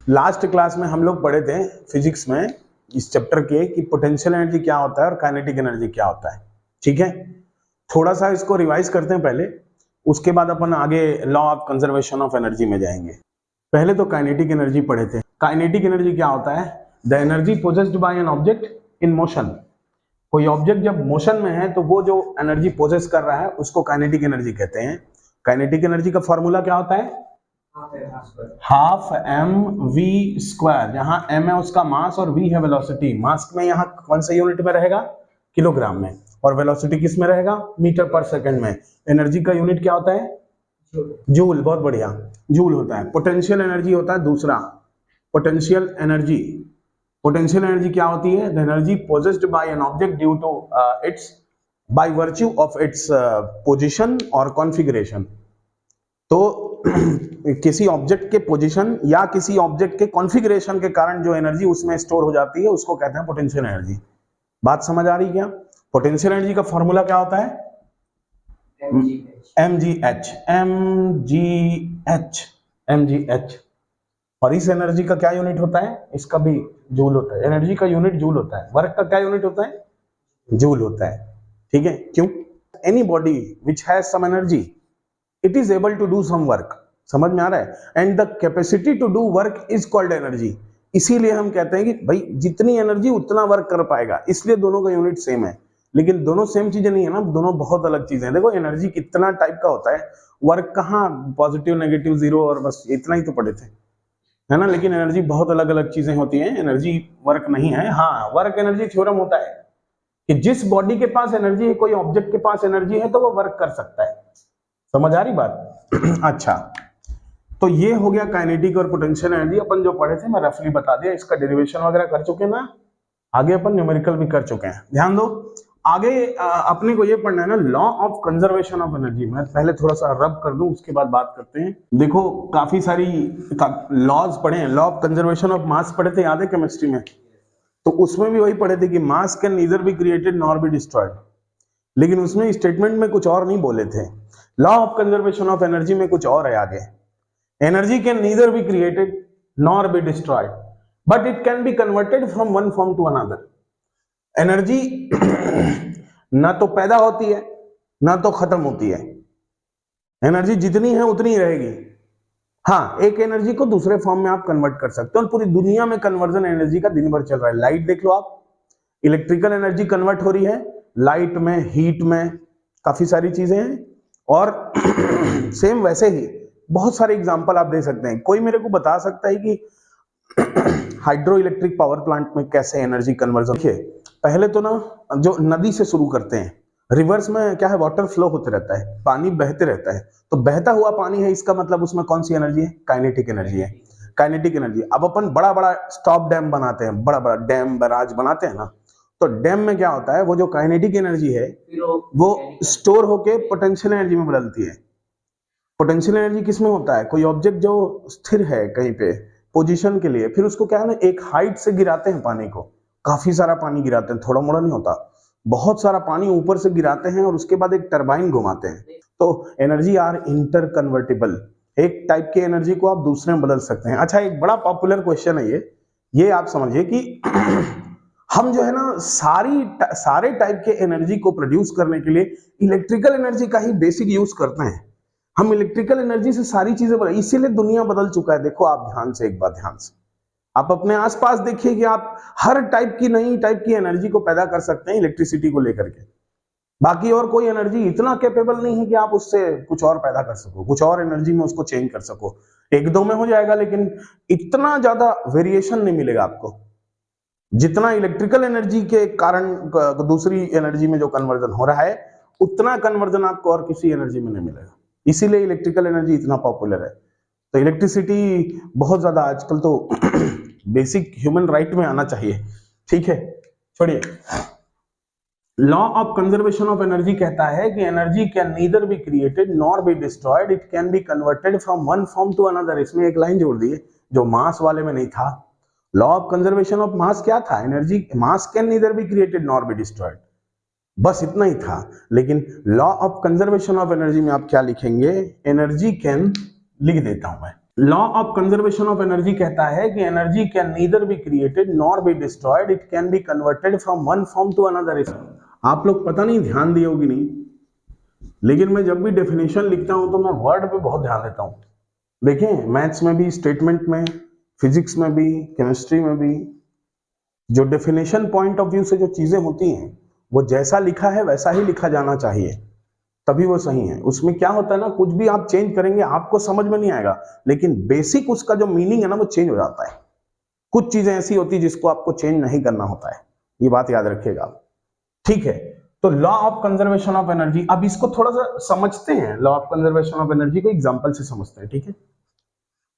Last class में हम लोग पढ़े थे फिजिक्स में इस चैप्टर के कि पोटेंशियल एनर्जी क्या होता है और काइनेटिक एनर्जी क्या होता है। ठीक है, थोड़ा सा इसको रिवाइज करते हैं पहले, उसके बाद अपन आगे law of conservation of energy में जाएंगे। पहले तो काइनेटिक एनर्जी पढ़े थे। काइनेटिक एनर्जी क्या होता है? The energy possessed by an object in motion. कोई ऑब्जेक्ट जब मोशन में है तो वो जो एनर्जी पोजेस कर रहा है उसको काइनेटिक एनर्जी कहते हैं। काइनेटिक एनर्जी का फॉर्मूला क्या होता है? हाफ एम वी स्क्वायर, जहां एम है उसका मास और वी है वेलोसिटी। मास में यहाँ कौन सा यूनिट में रहेगा? किलोग्राम में, और वेलोसिटी किस में रहेगा? मीटर पर सेकंड में। एनर्जी का यूनिट क्या होता है? जूल। बहुत बढ़िया, जूल होता है। पोटेंशियल एनर्जी होता है दूसरा, पोटेंशियल एनर्जी। पोटेंशियल एनर्जी क्या होती है? The energy possessed by an object due to its by virtue of its position और कॉन्फ़िगरेशन। तो किसी ऑब्जेक्ट के पोजीशन या किसी ऑब्जेक्ट के कॉन्फ़िगरेशन के कारण जो एनर्जी उसमें स्टोर हो जाती है उसको कहते हैं पोटेंशियल एनर्जी। बात समझ आ रही क्या? पोटेंशियल एनर्जी का फॉर्मूला क्या होता है? mgh। और इस एनर्जी का क्या यूनिट होता है? इसका भी जूल होता है। एनर्जी का यूनिट जूल होता है। वर्क का क्या यूनिट होता है? जूल होता है। ठीक है, क्यों? Any body which has some energy it is able to do some work. समझ में आ रहा है? And the capacity to do work is called energy. इसीलिए हम कहते हैं कि भाई जितनी एनर्जी उतना वर्क कर पाएगा, इसलिए दोनों का यूनिट सेम है। लेकिन दोनों सेम चीजें नहीं है ना, दोनों बहुत अलग चीजें हैं। देखो एनर्जी कितना टाइप का होता है, वर्क कहाँ पॉजिटिव नेगेटिव जीरो और बस इतना ही तो पढ़े थे, है ना। लेकिन एनर्जी बहुत अलग अलग चीजें होती हैं, एनर्जी वर्क नहीं है। हाँ, वर्क एनर्जी थ्योरम होता है कि जिस बॉडी के पास एनर्जी है, कोई ऑब्जेक्ट के पास एनर्जी है तो वो वर्क कर सकता है। समझ आ रही बात? अच्छा, तो ये हो गया काइनेटिक और पोटेंशियल एनर्जी। अपन जो पढ़े थे मैं रफली बता दिया, इसका डेरिवेशन वगैरह कर चुके ना, आगे अपन न्यूमेरिकल भी कर चुके हैं। ध्यान दो, आगे अपने को ये पढ़ना है ना law of conservation of energy. मैं पहले थोड़ा सा रब कर दूं, उसके बाद बात करते हैं। देखो काफी सारी लॉज पढ़े हैं। Law of conservation of mass पढ़े थे, याद है केमिस्ट्री में? तो उसमें भी वही पढ़े थे कि mass can neither be created nor be destroyed. लेकिन उसमें स्टेटमेंट में कुछ और नहीं बोले थे। Law of conservation of energy में कुछ और है आगे। Energy can neither be created nor be destroyed but it can be converted from one form to another. Energy ना तो पैदा होती है ना तो खत्म होती है। एनर्जी जितनी है उतनी ही रहेगी। हाँ, एक एनर्जी को दूसरे फॉर्म में आप कन्वर्ट कर सकते हो, और पूरी दुनिया में कन्वर्जन एनर्जी का दिन भर चल रहा है। लाइट देख लो आप, इलेक्ट्रिकल एनर्जी कन्वर्ट हो रही है लाइट में, हीट में, काफी सारी चीजें हैं। और सेम वैसे ही बहुत सारे एग्जांपल आप दे सकते हैं। कोई मेरे को बता सकता है कि हाइड्रो इलेक्ट्रिक पावर प्लांट में कैसे एनर्जी कन्वर्जन? देखिए पहले तो ना जो नदी से शुरू करते हैं, रिवर्स में क्या है, वाटर फ्लो होते रहता है, पानी बहते रहता है। तो बहता हुआ पानी है, इसका मतलब उसमें कौन सी एनर्जी है? काइनेटिक एनर्जी है। Kinetic energy. अब अपन बड़ा बड़ा स्टॉप डैम बनाते हैं, बड़ा बड़ा डैम बैराज बनाते हैं ना, तो डैम में क्या होता है, वो जो काइनेटिक एनर्जी है वो स्टोर होके पोटेंशियल एनर्जी में बदलती है। पोटेंशियल एनर्जी किस में होता है? कोई ऑब्जेक्ट जो स्थिर है कहीं पे पोजीशन के लिए, फिर उसको क्या है ना, एक हाइट से गिराते हैं पानी को, काफी सारा पानी गिराते हैं, थोड़ा मोड़ा नहीं होता, बहुत सारा पानी ऊपर से गिराते हैं और उसके बाद एक टरबाइन घुमाते हैं। तो एनर्जी आर इंटर कन्वर्टेबल। एक टाइप की एनर्जी को आप दूसरे में बदल सकते हैं। अच्छा, एक बड़ा पॉपुलर क्वेश्चन है ये आप समझिए कि हम जो है ना सारे टाइप के एनर्जी को प्रोड्यूस करने के लिए इलेक्ट्रिकल एनर्जी का ही बेसिक यूज करते हैं। हम इलेक्ट्रिकल एनर्जी से सारी चीजें बदल, इसीलिए दुनिया बदल चुका है। देखो आप ध्यान से, एक बात ध्यान से आप अपने आसपास देखिए कि आप हर टाइप की नई टाइप की एनर्जी को पैदा कर सकते हैं इलेक्ट्रिसिटी को लेकर के। बाकी और कोई एनर्जी इतना कैपेबल नहीं है कि आप उससे कुछ और पैदा कर सको, कुछ और एनर्जी में उसको चेंज कर सको। एक दो में हो जाएगा, लेकिन इतना ज्यादा वेरिएशन नहीं मिलेगा आपको जितना इलेक्ट्रिकल एनर्जी के कारण दूसरी एनर्जी में जो कन्वर्जन हो रहा है, उतना कन्वर्जन आपको और किसी एनर्जी में नहीं मिलेगा। इसीलिए इलेक्ट्रिकल एनर्जी इतना पॉपुलर है। तो इलेक्ट्रिसिटी बहुत ज्यादा आजकल तो बेसिक ह्यूमन राइट में आना चाहिए। ठीक है, छोड़िए। Law of conservation of energy कहता है कि energy can neither be created nor be destroyed, it can be converted from one form to another. इसमें एक लाइन जोड़ दी है जो मास वाले में नहीं था। Law of conservation of mass क्या था? Energy, mass can neither be created nor be destroyed, बस इतना ही था। लेकिन law of conservation of energy में आप क्या लिखेंगे? एनर्जी कैन, लिख देता हूं मैं, law of conservation of energy कहता है कि energy can neither be created nor be destroyed, it can be converted from one form to another. आप लोग पता नहीं ध्यान दिए होगी नहीं, लेकिन मैं जब भी डेफिनेशन लिखता हूं तो मैं वर्ड पे बहुत ध्यान देता हूं। देखें, मैथ्स में भी, स्टेटमेंट में, फिजिक्स में भी, केमिस्ट्री में भी, जो डेफिनेशन पॉइंट ऑफ व्यू से जो चीजें होती हैं वो जैसा लिखा है वैसा ही लिखा जाना चाहिए, तभी वो सही है। उसमें क्या होता है ना, कुछ भी आप चेंज करेंगे आपको समझ में नहीं आएगा, लेकिन बेसिक उसका जो मीनिंग है ना वो चेंज हो जाता है। कुछ चीजें ऐसी होती है जिसको आपको चेंज नहीं करना होता है, ये बात याद रखिएगा। ठीक है, तो law of conservation of energy, अब इसको थोड़ा सा समझते हैं। Law of conservation of energy को एग्जांपल से समझते हैं। ठीक है,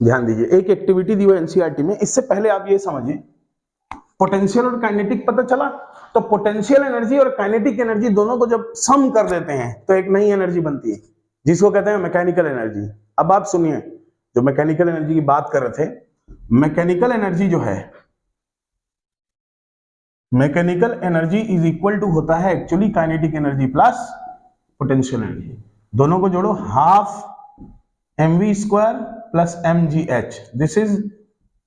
ध्यान दीजिए, एक एक्टिविटी दी हुई एनसीईआरटी में। इससे पहले आप ये समझिए, पोटेंशियल और काइनेटिक पता चला, तो पोटेंशियल एनर्जी और काइनेटिक एनर्जी दोनों को जब सम कर देते हैं तो एक नई एनर्जी बनती है जिसको कहते हैं मैकेनिकल एनर्जी। अब आप सुनिए, जो मैकेनिकल एनर्जी की बात कर रहे थे, मैकेनिकल एनर्जी जो है, mechanical energy is equal to होता है actually kinetic energy plus potential energy. दोनों को जोड़ो, half mv square plus mgh, this is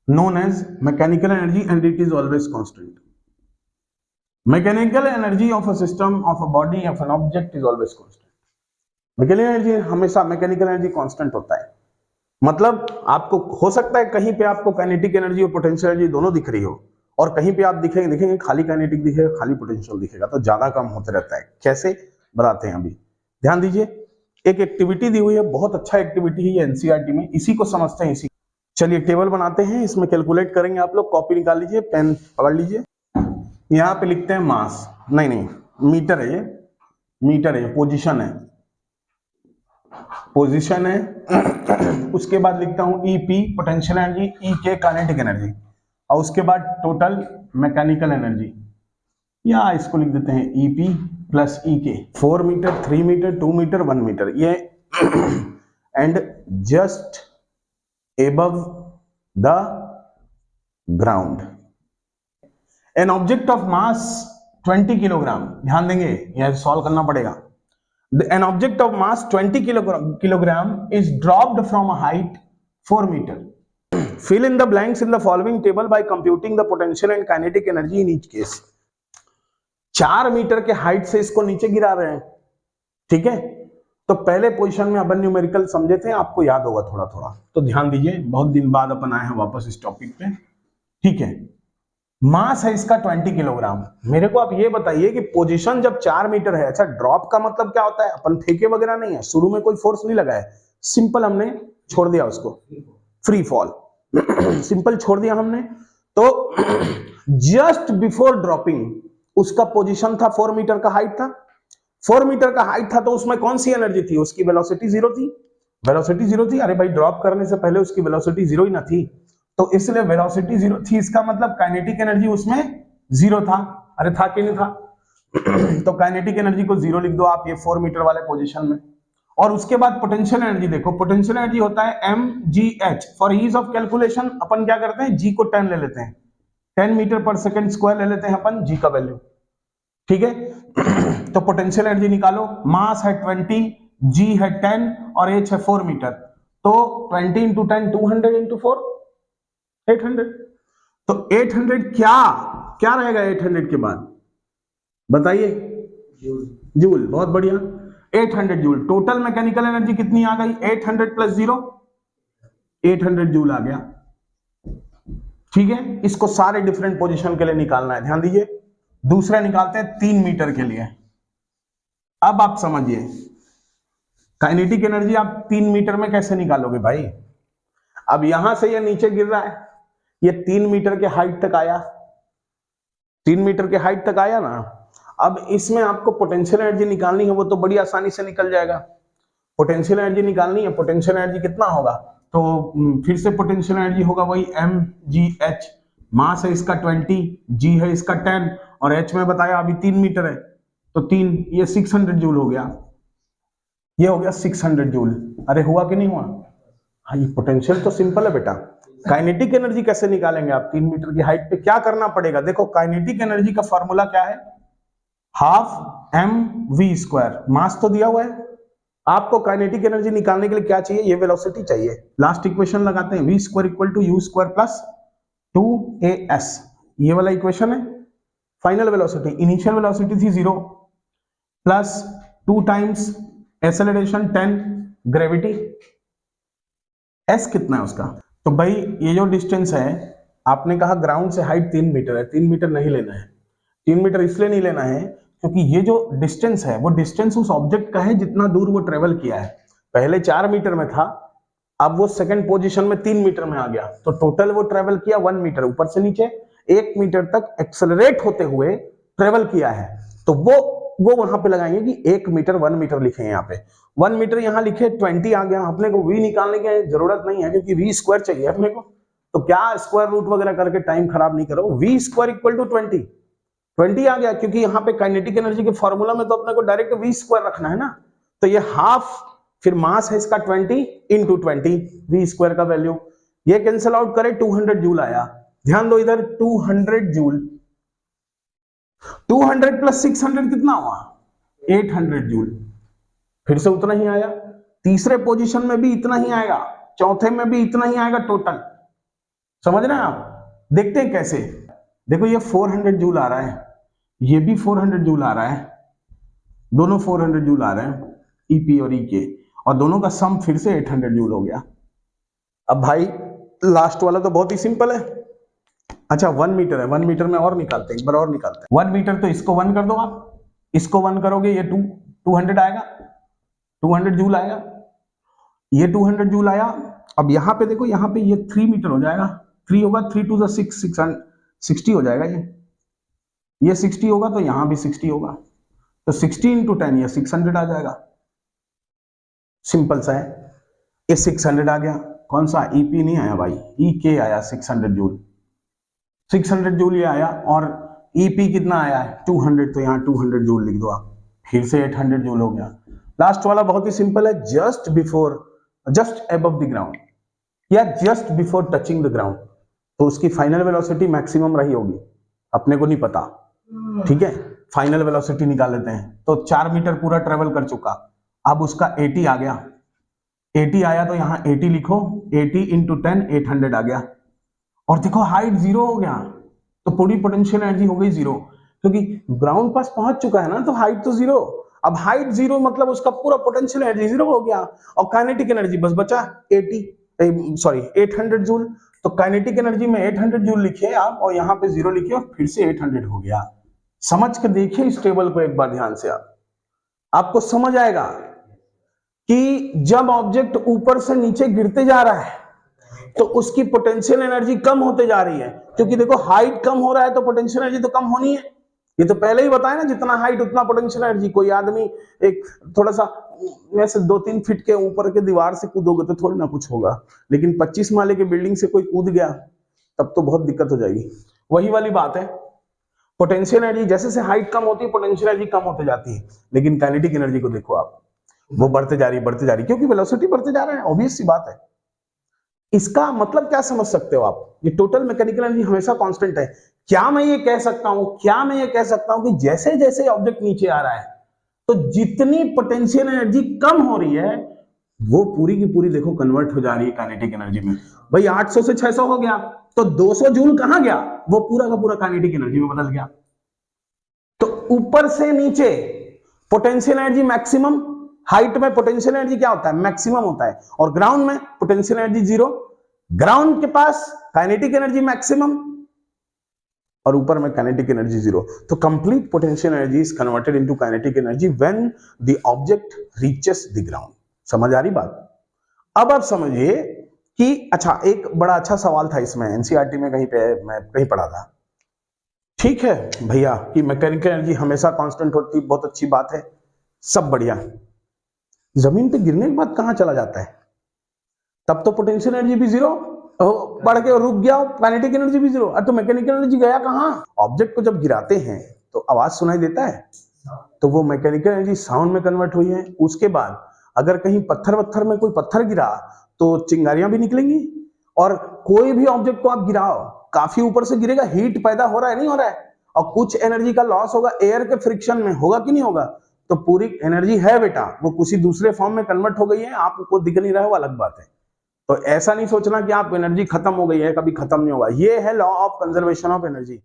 known as mechanical energy and it is always constant. Mechanical energy of a system, of a body, of an object is always constant. Mechanical energy हमेशा mechanical energy constant होता है। मतलब आपको हो सकता है कहीं पे आपको काइनेटिक एनर्जी और पोटेंशियल एनर्जी दोनों दिख रही हो, और कहीं पे आप दिखेंगे खाली काइनेटिक दिखेगा, खाली पोटेंशियल दिखेगा, तो ज्यादा कम होते रहता है। कैसे बताते हैं अभी, ध्यान दीजिए। एक एक्टिविटी दी हुई है, बहुत अच्छा एक्टिविटी है ये एनसीईआरटी में, इसी को समझते हैं। इसी चलिए टेबल बनाते हैं, इसमें कैलकुलेट करेंगे। आप लोग कॉपी निकाल लीजिए, पेन पकड़ लीजिए, यहाँ पे लिखते हैं मास, नहीं मीटर है, ये मीटर है, पोजीशन है, पोजीशन है। उसके बाद लिखता हूं ईपी पोटेंशियल एनर्जी, ई के काइनेटिक एनर्जी, और उसके बाद टोटल मैकेनिकल एनर्जी, या इसको लिख देते हैं ईपी प्लस ई के। 4 मीटर, 3 मीटर, 2 मीटर, 1 मीटर, ये and just above the ground an object of mass 20 kilogram, ध्यान देंगे यह सॉल्व करना पड़ेगा। an object of mass 20 kilogram is dropped from a height 4 meter. fill in the blanks in the following table by computing the potential and kinetic energy in each case. 4 metre के height से इसको नीचे गिरा रहे हैं, ठीक है। तो पहले पोजीशन में अपन न्यूमेरिकल समझे थे, आपको याद होगा थोड़ा थोड़ा, तो ध्यान दीजिए, बहुत दिन बाद अपन आए हैं वापस इस टॉपिक पे। ठीक है, मास है इसका 20 किलोग्राम। मेरे को आप ये बताइए कि पोजीशन जब 4 मीटर है, अच्छा ड्रॉप का मतलब क्या होता है, अपन फेंके वगैरह नहीं है, शुरू में कोई फोर्स नहीं लगा है, सिंपल हमने छोड़ दिया उसको, फ्री फॉल सिंपल छोड़ दिया हमने। तो जस्ट बिफोर ड्रॉपिंग उसका पोजीशन था 4 मीटर का हाइट था, 4 मीटर का हाइट था, तो उसमें कौन सी एनर्जी थी, उसकी वेलोसिटी जीरो थी, वेलोसिटी जीरो थी। अरे भाई ड्रॉप करने से पहले उसकी वेलोसिटी जीरो ही ना थी, तो इसलिए वेलोसिटी जीरो थी, इसका मतलब काइनेटिक एनर्जी उसमें जीरो था। अरे था कि नहीं था तो काइनेटिक एनर्जी को जीरो लिख दो आप ये 4 मीटर वाले पोजीशन में। और उसके बाद पोटेंशियल एनर्जी देखो, पोटेंशियल एनर्जी होता है mgh। For ease of calculation अपन क्या करते हैं, g को 10 ले लेते हैं, 10 मीटर पर सेकेंड स्क्वायर ले लेते हैं अपन g का वैल्यू, ठीक है। तो पोटेंशियल एनर्जी निकालो, मास है 20, g है 10 और h है 4 मीटर, तो 20 इंटू 10 200 इंटू 4 800। तो 800 क्या रहेगा 800 के बाद बताइए, जूल। बहुत बढ़िया, 800 जूल। टोटल मैकेनिकल एनर्जी कितनी आ गई, 800 प्लस 0 800 जूल आ गया, ठीक है। इसको सारे डिफरेंट पोजीशन के लिए निकालना है, ध्यान दीजिए। दूसरा निकालते हैं 3 मीटर के लिए। अब आप समझिए काइनेटिक एनर्जी आप 3 मीटर में कैसे निकालोगे भाई। अब यहां से ये नीचे गिर रहा है, ये 3 मीटर के हाइट तक आया, 3 मीटर के हाइट तक आया ना। अब इसमें आपको पोटेंशियल एनर्जी निकालनी है, वो तो बड़ी आसानी से निकल जाएगा। पोटेंशियल एनर्जी निकालनी है, पोटेंशियल एनर्जी कितना होगा, तो फिर से पोटेंशियल एनर्जी होगा वही mgh। मास है इसका 20, g है इसका 10 और h में बताया अभी 3 मीटर है, तो 3 ये 600 जूल हो गया, ये हो गया 600 जूल। अरे हुआ कि नहीं हुआ, हाँ। ये पोटेंशियल तो सिंपल है बेटा। काइनेटिक एनर्जी कैसे निकालेंगे आप 3 मीटर की हाइट पे, क्या करना पड़ेगा, देखो काइनेटिक एनर्जी का फॉर्मूला क्या है, हाफ mv स्क्वायर। मास तो दिया हुआ है, आपको काइनेटिक एनर्जी निकालने के लिए क्या चाहिए, ये वेलोसिटी चाहिए। लास्ट इक्वेशन लगाते हैं, v square equal to u square plus 2as, ये वाला इक्वेशन है। फाइनल वेलोसिटी, इनिशियल वेलोसिटी थी 0 plus 2 times acceleration 10 gravity, s कितना है उसका। तो भाई ये जो डिस्टेंस है, आपने कहा ग्राउंड से हाइट 3 मीटर है, 3 मीटर नहीं लेना है। 3 मीटर इसलिए नहीं लेना है क्योंकि ये जो डिस्टेंस है वो डिस्टेंस उस ऑब्जेक्ट का है जितना दूर वो ट्रेवल किया है। पहले 4 मीटर में था, अब वो सेकंड पोजीशन में 3 मीटर में आ गया, तो टोटल वो ट्रेवल किया 1 मीटर, ऊपर से नीचे 1 मीटर तक एक्सेलरेट होते हुए ट्रेवल किया है। तो वो वहां पे लगाएंगे कि 1 मीटर 1 मीटर लिखे हैं, यहाँ पे 1 मीटर यहाँ लिखे, 20 आ गया। अपने को v निकालने की जरूरत नहीं है क्योंकि v स्क्वायर चाहिए अपने को, तो क्या स्क्वायर रूट वगैरह करके टाइम खराब नहीं करो। v स्क्वायर इक्वल टू 20 आ गया, क्योंकि यहाँ पे काइनेटिक एनर्जी के फॉर्मूला में तो अपने को डायरेक्ट v स्क्वायर रखना है ना, तो ये हाफ, फिर मास है इसका 20 इंटू 20, v स्क्वायर का वैल्यू ये कैंसिल आउट करे 200 जूल आया। ध्यान दो इधर 200 जूल, 200 प्लस 600 कितना हुआ 800 जूल, फिर से उतना ही आया। तीसरे पोजीशन में भी इतना ही आएगा, चौथे में भी इतना ही आएगा टोटल। समझ रहे हैं आप, देखते हैं कैसे। देखो ये 400 जूल आ रहा है, ये भी 400 जूल आ रहा है, दोनों 400 जूल आ रहे हैं, ईपी और ईके, और दोनों का सम फिर से 800 जूल हो गया। अब भाई लास्ट वाला तो बहुत ही सिंपल है। अच्छा 1 मीटर है, 1 मीटर में और निकालते हैं, एक बार और निकालते हैं। 1 मीटर तो इसको 1 कर दो आप, इसको 1 करोगे ये 200 आएगा, 200 जूल आएगा, ये 200 जूल आया। अब यहाँ पे देखो, यहाँ पे ये 3 मीटर हो जाएगा, 3 होगा, 3 टू 6 60 हो जाएगा, ये 60 होगा, तो यहाँ भी 60 होगा, तो 60 इंटू 10 ये 600 आ जाएगा। सिंपल सा है, ये 600 आ गया। कौन सा, ईपी नहीं आया भाई, ईके आया 600 जूल, 600 जूल ये आया, और ईपी कितना आया है 200, तो यहाँ 200 जूल लिख दो आप, फिर से 800 जूल हो गया। लास्ट वाला बहुत ही सिंपल है, जस्ट अबव द ग्राउंड या just before touching the ground, तो उसकी फाइनल वेलोसिटी मैक्सिमम रही होगी, अपने को नहीं पता, ठीक है। फाइनल वेलोसिटी निकाल लेते हैं। तो 4 मीटर पूरा ट्रेवल कर चुका, अब उसका 80 आ गया, 80 आया तो यहाँ 80 लिखो, 80 इंटू 10 800 आ गया, और देखो हाइट 0 हो गया, तो पूरी पोटेंशियल एनर्जी हो गई 0, क्योंकि ग्राउंड पास पहुंच चुका है ना, तो हाइट तो 0। अब हाइट 0 मतलब उसका पूरा पोटेंशियल एनर्जी 0 हो गया, और काइनेटिक एनर्जी बस बचा 800 जूल। तो काइनेटिक एनर्जी में 800 जूल लिखिए आप, और यहाँ पे 0 लिखिए, और फिर से 800 हो गया। समझ के देखिए इस टेबल को एक बार ध्यान से, आपको समझ आएगा कि जब ऑब्जेक्ट ऊपर से नीचे गिरते जा रहा है तो उसकी पोटेंशियल एनर्जी कम होते जा रही है, क्योंकि देखो हाइट कम हो रहा है तो पोटेंशियल एनर्जी तो कम होनी है, ये तो पहले ही बताया ना, जितना हाइट उतना पोटेंशियल एनर्जी। कोई आदमी एक थोड़ा सा वैसे 2-3 फीट के ऊपर के दीवार से कूदोगे तो थोड़ी ना कुछ होगा, लेकिन 25 माले के बिल्डिंग से कोई कूद गया तब तो बहुत दिक्कत हो जाएगी। वही वाली बात है, पोटेंशियल एनर्जी जैसे से हाइट कम होती है पोटेंशियल एनर्जी कम होते जाती है, लेकिन काइनेटिक एनर्जी को देखो आप, वो बढ़ते जा रही, क्योंकि वेलोसिटी बढ़ते जा रहे हैं, ऑब्वियस सी बात है। इसका मतलब क्या समझ सकते हो आप, ये टोटल मैकेनिकल एनर्जी हमेशा कांस्टेंट है। क्या मैं ये कह सकता हूं कि जैसे जैसे ऑब्जेक्ट नीचे आ रहा है तो जितनी पोटेंशियल एनर्जी कम हो रही है वो पूरी की पूरी देखो कन्वर्ट हो जा रही है काइनेटिक एनर्जी में। भाई 800 से 600 हो गया, तो 200 जूल कहां गया, वो पूरा का पूरा काइनेटिक एनर्जी में बदल गया। तो ऊपर से नीचे पोटेंशियल एनर्जी मैक्सिमम, हाइट में पोटेंशियल एनर्जी क्या होता है, मैक्सिमम होता है, और ग्राउंड में पोटेंशियल एनर्जी 0, ग्राउंड के पास काइनेटिक एनर्जी मैक्सिमम, और ऊपर में काइनेटिक एनर्जी 0। तो complete potential energy is converted into kinetic energy when the object reaches the ground. समझ आ रही बात। अब आप समझिए कि अच्छा एक बड़ा अच्छा सवाल था इसमें, एनसीईआरटी में कहीं पे मैं कहीं पढ़ा था, ठीक है भैया, कि मैकेनिकल एनर्जी हमेशा कांस्टेंट होती, बहुत अच्छी बात है, सब बढ़िया, जमीन पे गिरने के बाद कहां चला जाता है, तब तो पोटेंशियल एनर्जी भी 0 बढ़ के रुक गया, काइनेटिक एनर्जी भी 0, तो मैकेनिकल एनर्जी गया कहां। ऑब्जेक्ट को जब गिराते हैं तो आवाज सुनाई देता है, तो वो मैकेनिकल एनर्जी साउंड में कन्वर्ट हुई है। उसके बाद अगर कहीं पत्थर में कोई पत्थर गिरा तो चिंगारियां भी निकलेंगी, और कोई भी ऑब्जेक्ट को आप गिराओ, काफी ऊपर से गिरेगा, हीट पैदा हो रहा है नहीं हो रहा है, और कुछ एनर्जी का लॉस होगा एयर के फ्रिक्शन में, होगा कि नहीं होगा, तो पूरी एनर्जी है बेटा, वो किसी दूसरे फॉर्म में कन्वर्ट हो गई है, आपको दिख नहीं रहा है, वो अलग बात है। तो ऐसा नहीं सोचना कि आप एनर्जी खत्म हो गई है, कभी खत्म नहीं होगा। ये है law of conservation of energy.